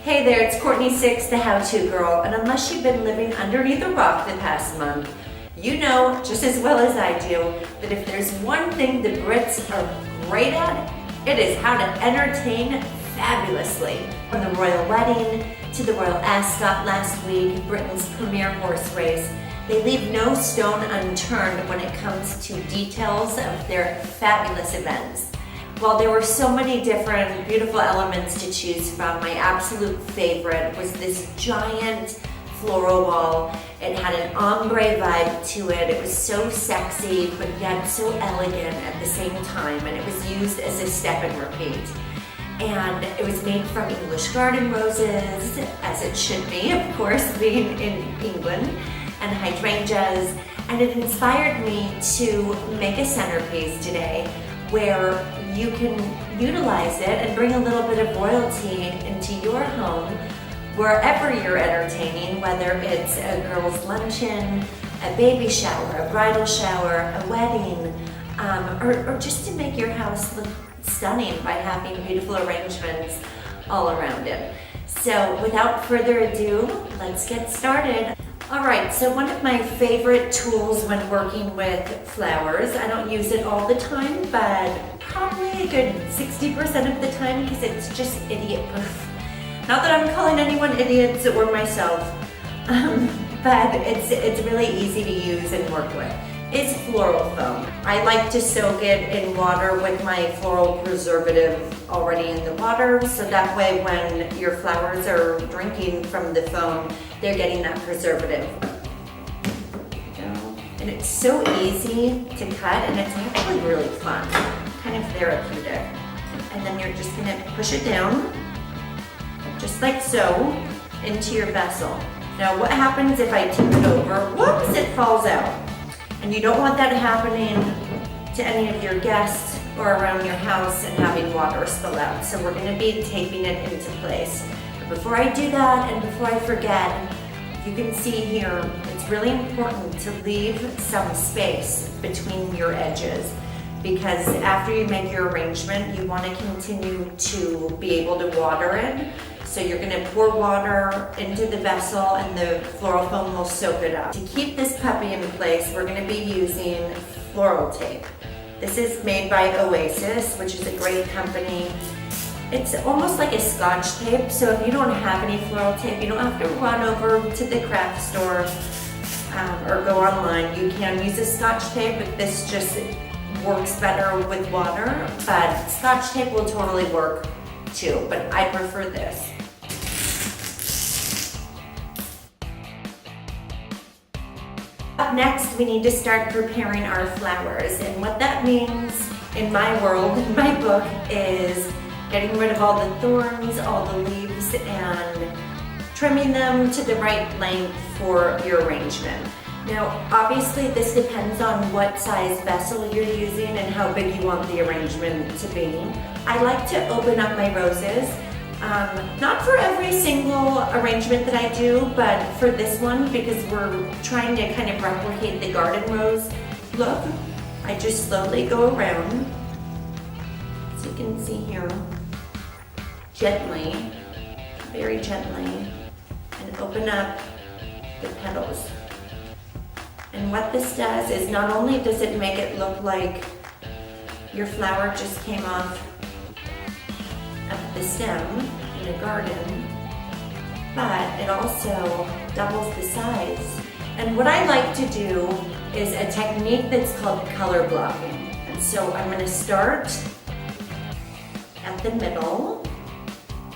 Hey there, it's Courtney Six, the How-To Girl, and unless you've been living underneath a rock the past month, you know just as well as I do that if there's one thing the Brits are great at, it is how to entertain fabulously. From the royal wedding to the royal ascot last week, Britain's premier horse race, they leave no stone unturned when it comes to details of their fabulous events. While there were so many different beautiful elements to choose from, my absolute favorite was this giant floral wall. It had an ombre vibe to it. It was so sexy, but yet so elegant at the same time, and it was used as a step and repeat. And it was made from English garden roses, as it should be, of course, being in England, and hydrangeas, and it inspired me to make a centerpiece today where you can utilize it and bring a little bit of royalty into your home wherever you're entertaining, whether it's a girl's luncheon, a baby shower, a bridal shower, a wedding, or just to make your house look stunning by having beautiful arrangements all around it. So without further ado, let's get started. All right, so one of my favorite tools when working with flowers, I don't use it all the time, but probably a good 60% of the time because it's just idiot proof. Not that I'm calling anyone idiots or myself, but it's really easy to use and work with. It's floral foam. I like to soak it in water with my floral preservative already in the water, so that way when your flowers are drinking from the foam, they're getting that preservative. And it's so easy to cut, and it's actually really fun, kind of therapeutic. And then you're just gonna push it down, just like so, into your vessel. Now what happens if I tip it over? Whoops, it falls out. And you don't want that happening to any of your guests or around your house and having water spill out. So we're gonna be taping it into place. But before I do that and before I forget, you can see here, it's really important to leave some space between your edges because after you make your arrangement, you wanna continue to be able to water it. So you're gonna pour water into the vessel and the floral foam will soak it up. To keep this puppy in place, we're gonna be using floral tape. This is made by Oasis, which is a great company. It's almost like a Scotch tape, so if you don't have any floral tape, you don't have to run over to the craft store or go online. You can use a Scotch tape, but this just works better with water, but Scotch tape will totally work too, but I prefer this. Up next, we need to start preparing our flowers, and what that means in my world, in my book, is getting rid of all the thorns, all the leaves, and trimming them to the right length for your arrangement. Now, obviously, this depends on what size vessel you're using and how big you want the arrangement to be. I like to open up my roses. Not for every single arrangement that I do, but for this one, because we're trying to kind of replicate the garden rose look, I just slowly go around, as you can see here, gently, very gently, and open up the petals. And what this does is not only does it make it look like your flower just came off of the stem in a garden, but it also doubles the size. And what I like to do is a technique that's called color blocking. And so I'm gonna start at the middle.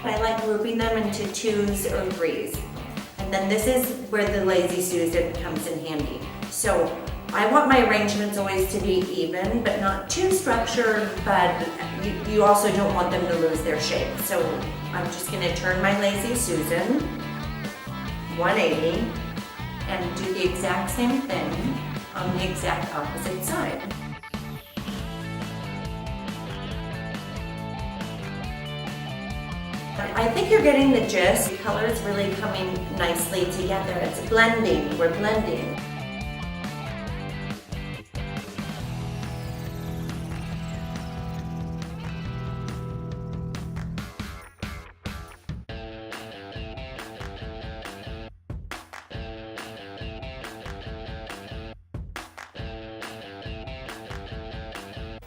I like grouping them into 2s or 3s. And then this is where the Lazy Susan comes in handy. So I want my arrangements always to be even, but not too structured, but you also don't want them to lose their shape. So I'm just gonna turn my Lazy Susan 180 and do the exact same thing on the exact opposite side. I think you're getting the gist. The color is really coming nicely together. It's blending, we're blending.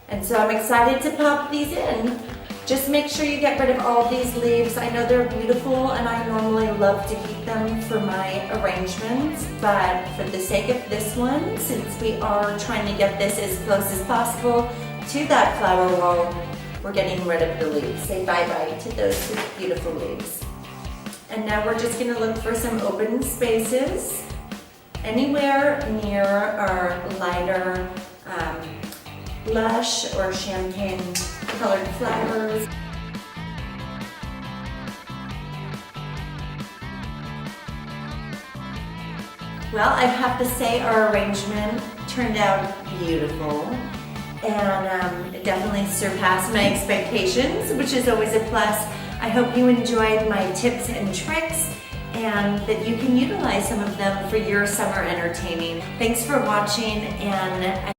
And so I'm excited to pop these in. Just make sure you get rid of all these leaves. I know they're beautiful and I normally love to keep them for my arrangements, but for the sake of this one, since we are trying to get this as close as possible to that flower wall, we're getting rid of the leaves. Say bye-bye to those beautiful leaves. And now we're just gonna look for some open spaces anywhere near our lighter blush or champagne colored flowers. Well, I have to say our arrangement turned out beautiful and it definitely surpassed my expectations, which is always a plus. I hope you enjoyed my tips and tricks and that you can utilize some of them for your summer entertaining. Thanks for watching, and